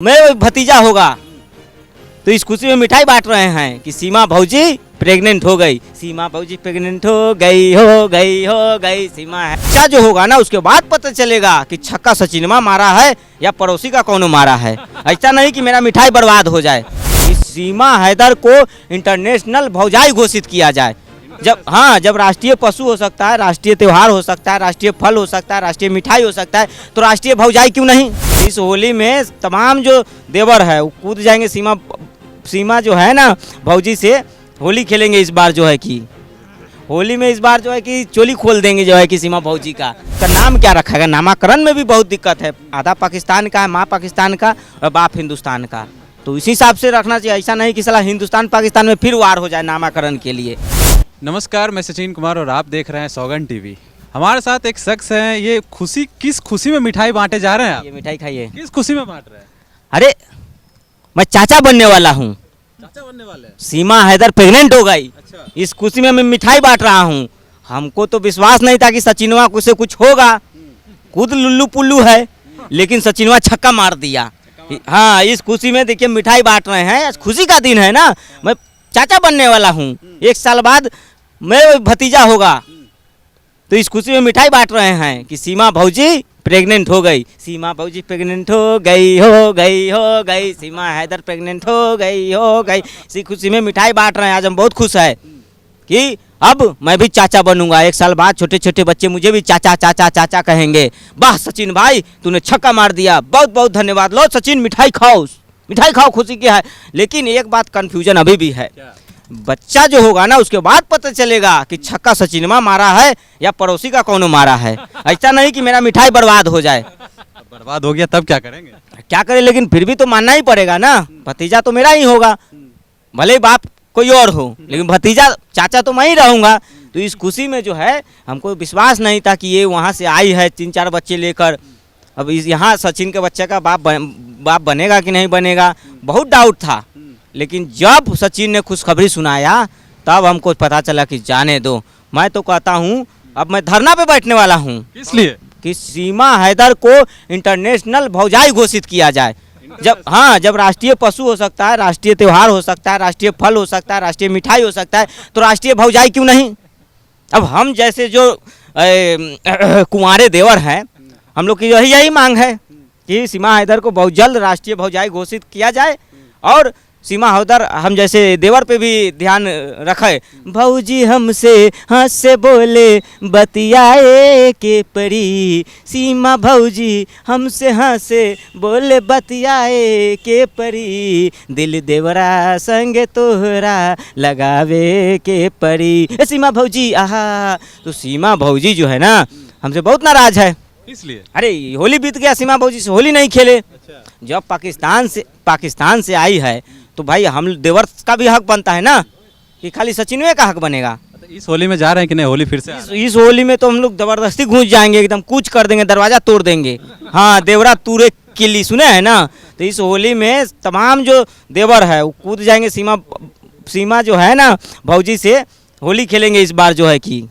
मैं भतीजा होगा तो इस खुशी में मिठाई बांट रहे हैं कि सीमा भौजी प्रेग्नेंट हो गई। सीमा भौजी प्रेग्नेंट हो गई सीमा है। बच्चा जो होगा ना उसके बाद पता चलेगा कि छक्का सचिनमा मारा है या पड़ोसी का कौन मारा है। ऐसा नहीं कि मेरा मिठाई बर्बाद हो जाए। इस सीमा हैदर को इंटरनेशनल भौजाई घोषित किया जाए। जब राष्ट्रीय पशु हो सकता है, राष्ट्रीय त्योहार हो सकता है, राष्ट्रीय फल हो सकता है, राष्ट्रीय मिठाई हो सकता है, तो राष्ट्रीय भौजाई क्यों नहीं। इस होली में तमाम जो देवर है वो कूद जाएंगे। सीमा जो है ना भौजी से होली खेलेंगे। इस बार जो है कि होली में इस बार जो है कि चोली खोल देंगे जो है कि सीमा भौजी का नाम क्या रखा है। नामाकरण में भी बहुत दिक्कत है। आधा पाकिस्तान का है, माँ पाकिस्तान का और बाप हिंदुस्तान का, तो इसी हिसाब से रखना चाहिए। ऐसा नहीं कि साला हिंदुस्तान पाकिस्तान में फिर वार हो जाए नामाकरण के लिए। नमस्कार, मैं सचिन कुमार और आप देख रहे हैं सौगन टीवी। हमारे साथ एक शख्स है। ये किस खुशी में मिठाई बांटे जा रहे हैं आप? ये मिठाई खाइए। किस खुशी में बांट रहे हैं? अरे मैं चाचा बनने वाला हूँ। चाचा बनने वाले हैं? सीमा हैदर प्रेग्नेंट हो गई। अच्छा। इस खुशी में मैं मिठाई बांट रहा हूँ। हमको तो विश्वास नहीं था कि सचिनवा से कुछ होगा। खुद लुल्लू पुल्लू है लेकिन सचिनवा छक्का मार दिया। हाँ, इस खुशी में देखिए मिठाई बांट रहे हैं। खुशी का दिन है ना। मैं चाचा बनने वाला हूँ। 1 साल बाद मैं भतीजा होगा तो इस खुशी में मिठाई बांट रहे हैं कि सीमा भौजी प्रेग्नेंट हो गई। सीमा भौजी प्रेग्नेंट हो गई सीमा हैदर प्रेग्नेंट हो गई। इसी खुशी में मिठाई बांट रहे हैं। आज हम बहुत खुश है कि अब मैं भी चाचा बनूंगा। 1 साल बाद छोटे छोटे बच्चे मुझे भी चाचा चाचा चाचा कहेंगे। वाह सचिन भाई, तूने छक्का मार दिया, बहुत बहुत धन्यवाद। लो सचिन मिठाई खाओ, खुशी की है। लेकिन एक बात कन्फ्यूजन अभी भी है। बच्चा जो होगा ना उसके बाद पता चलेगा कि छक्का सचिनमा मारा है या पड़ोसी का कौन मारा है। ऐसा नहीं कि मेरा मिठाई बर्बाद हो जाए। बर्बाद हो गया तब क्या करेंगे? क्या करें, लेकिन फिर भी तो मानना ही पड़ेगा ना। भतीजा तो मेरा ही होगा, भले ही बाप कोई और हो, लेकिन भतीजा चाचा तो मैं ही रहूंगा। तो इस खुशी में जो है हमको विश्वास नहीं था कि ये वहाँ से आई है 3-4 बच्चे लेकर। अब यहाँ सचिन के बच्चे का बाप बनेगा कि नहीं बनेगा, बहुत डाउट था। लेकिन जब सचिन ने खुशखबरी सुनाया तब हमको पता चला कि जाने दो। मैं तो कहता हूँ अब मैं धरना पे बैठने वाला हूँ। इसलिए कि सीमा हैदर को इंटरनेशनल भौजाई घोषित किया जाए। जब राष्ट्रीय पशु हो सकता है, राष्ट्रीय त्योहार हो सकता है, राष्ट्रीय फल हो सकता है, राष्ट्रीय मिठाई हो सकता है, तो राष्ट्रीय भौजाई क्यों नहीं। अब हम जैसे जो कुंवारे देवर हैं, हम लोग की यही मांग है कि सीमा हैदर को बहुत जल्द राष्ट्रीय भौजाई घोषित किया जाए। और सीमा हैदर हम जैसे देवर पे भी ध्यान रखे। भौजी हमसे हंस से बोले बतियाए के परी। सीमा भौजी हमसे हंस से बोले बतियाए के परी। दिल देवरा संगे तोहरा लगावे के परी। सीमा भौजी आहा। तो सीमा भौजी जो है ना हमसे बहुत नाराज है। इसलिए अरे होली बीत गया, सीमा भौजी से होली नहीं खेले। अच्छा। जब पाकिस्तान से आई है तो भाई हम देवर का भी हक बनता है ना, कि खाली सचिनवे का हक बनेगा। तो इस होली में जा रहे हैं कि नहीं? होली फिर से इस होली में तो हम लोग जबरदस्ती घुस जाएंगे, एकदम कूच कर देंगे, दरवाजा तोड़ देंगे। हाँ, देवरा तूरे किल्ली सुने हैं ना। तो इस होली में तमाम जो देवर है वो कूद जाएंगे। सीमा जो है ना भौजी से होली खेलेंगे। इस बार जो है कि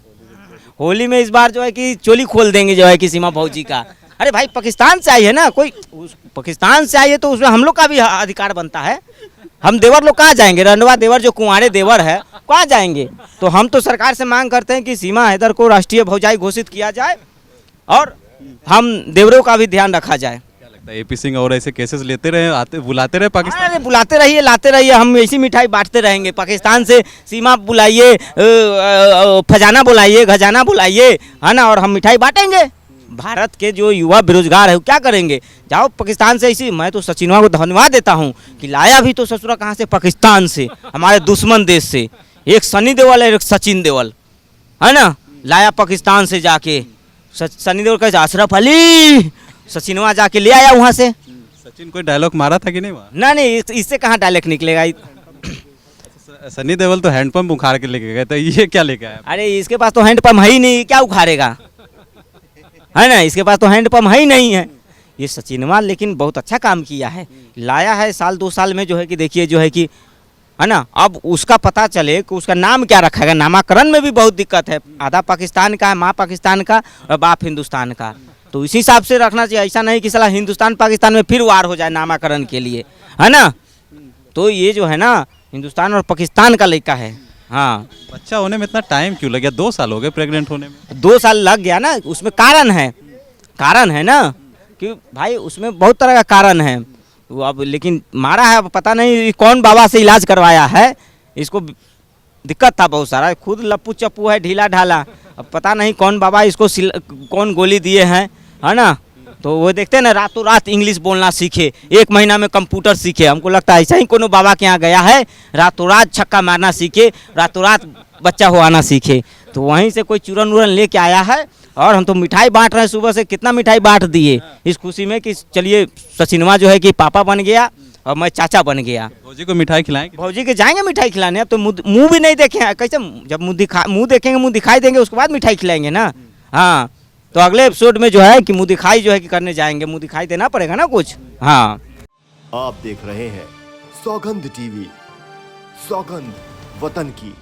होली में इस बार जो है कि चोली खोल देंगे जो है कि सीमा भौजी का। अरे भाई पाकिस्तान से आई है ना, कोई पाकिस्तान से आई है तो उसमें हम लोग का भी अधिकार बनता है। हम देवर लोग कहाँ जाएंगे? रंडवा देवर जो कुंवारे देवर है कहाँ जाएंगे? तो हम तो सरकार से मांग करते हैं कि सीमा हैदर को राष्ट्रीय भौजाई घोषित किया जाए और हम देवरों का भी ध्यान रखा जाए। क्या लगता है AP सिंह और ऐसे केसेस लेते रहे, बुलाते रहे पाकिस्तान? अरे बुलाते रहिए, लाते रहिए, हम ऐसी मिठाई बांटते रहेंगे। पाकिस्तान से सीमा बुलाइए, फजाना बुलाइए, खजाना बुलाइए, है ना, और हम मिठाई बांटेंगे। भारत के जो युवा बेरोजगार है वो क्या करेंगे? जाओ पाकिस्तान से। इसी मैं तो सचिनवा को धन्यवाद देता हूँ कि लाया भी तो ससुरा कहाँ से, पाकिस्तान से, हमारे दुश्मन देश से। एक सनी देओल है, एक सचिन देओल, है ना, लाया पाकिस्तान से जाके। सनी देओल कैसे, अशरफ अली, सचिनवा जाके ले आया वहाँ से। सचिन कोई डायलॉग मारा था कि नहीं वहाँ? नहीं, इससे कहाँ डायलॉग निकलेगा। सनी देओल तो हैंडपंप उखाड़ के लेके गए थे, ये क्या लेके आया? अरे इसके पास तो हैंडपंप है ही नहीं, क्या उखाड़ेगा, है ना। इसके पास तो हैंडपंप है ही नहीं है। ये सचिनवा लेकिन बहुत अच्छा काम किया है, लाया है 1-2 साल में जो है कि देखिए जो है कि, है ना। अब उसका पता चले कि उसका नाम क्या रखा है। नामाकरण में भी बहुत दिक्कत है। आधा पाकिस्तान का है, माँ पाकिस्तान का और बाप हिंदुस्तान का, तो इसी हिसाब से रखना चाहिए। ऐसा नहीं कि साला हिंदुस्तान पाकिस्तान में फिर वार हो जाए नामाकरण के लिए, है ना। तो ये जो है ना हिंदुस्तान और पाकिस्तान का लड़का है। हाँ, बच्चा होने में इतना टाइम क्यों लग गया? 2 साल हो गए प्रेग्नेंट होने में। 2 साल लग गया ना, उसमें कारण है ना कि भाई उसमें बहुत तरह का कारण है वो। अब लेकिन मारा है, अब पता नहीं कौन बाबा से इलाज करवाया है, इसको दिक्कत था बहुत सारा, खुद लप्पू चप्पू है ढीला ढाला। अब पता नहीं कौन बाबा इसको कौन गोली दिए हैं, है ना। तो वो देखते हैं ना, रातों रात इंग्लिश बोलना सीखे, 1 महीना में कंप्यूटर सीखे। हमको लगता है ऐसा ही कोनो बाबा के यहाँ गया है, रातों रात छक्का मारना सीखे, रातों रात बच्चा हुआना सीखे। तो वहीं से कोई चूरन वूरन लेके आया है। और हम तो मिठाई बांट रहे हैं, सुबह से कितना मिठाई बांट दिए इस खुशी में कि चलिए सचिनवा जो है कि पापा बन गया और मैं चाचा बन गया। भौजी को मिठाई खिलाएंगे? भौजी के जाएंगे मिठाई खिलाने। अब तो मुंह भी नहीं देखे हैं, कैसे जब मुंह देखेंगे, मुंह दिखाई देंगे, उसके बाद मिठाई खिलाएंगे ना। हाँ, तो अगले एपिसोड में जो है कि मुंह दिखाई जो है कि करने जाएंगे, मुंह दिखाई देना पड़ेगा ना कुछ। हाँ, आप देख रहे हैं सौगंध टीवी, सौगंध वतन की।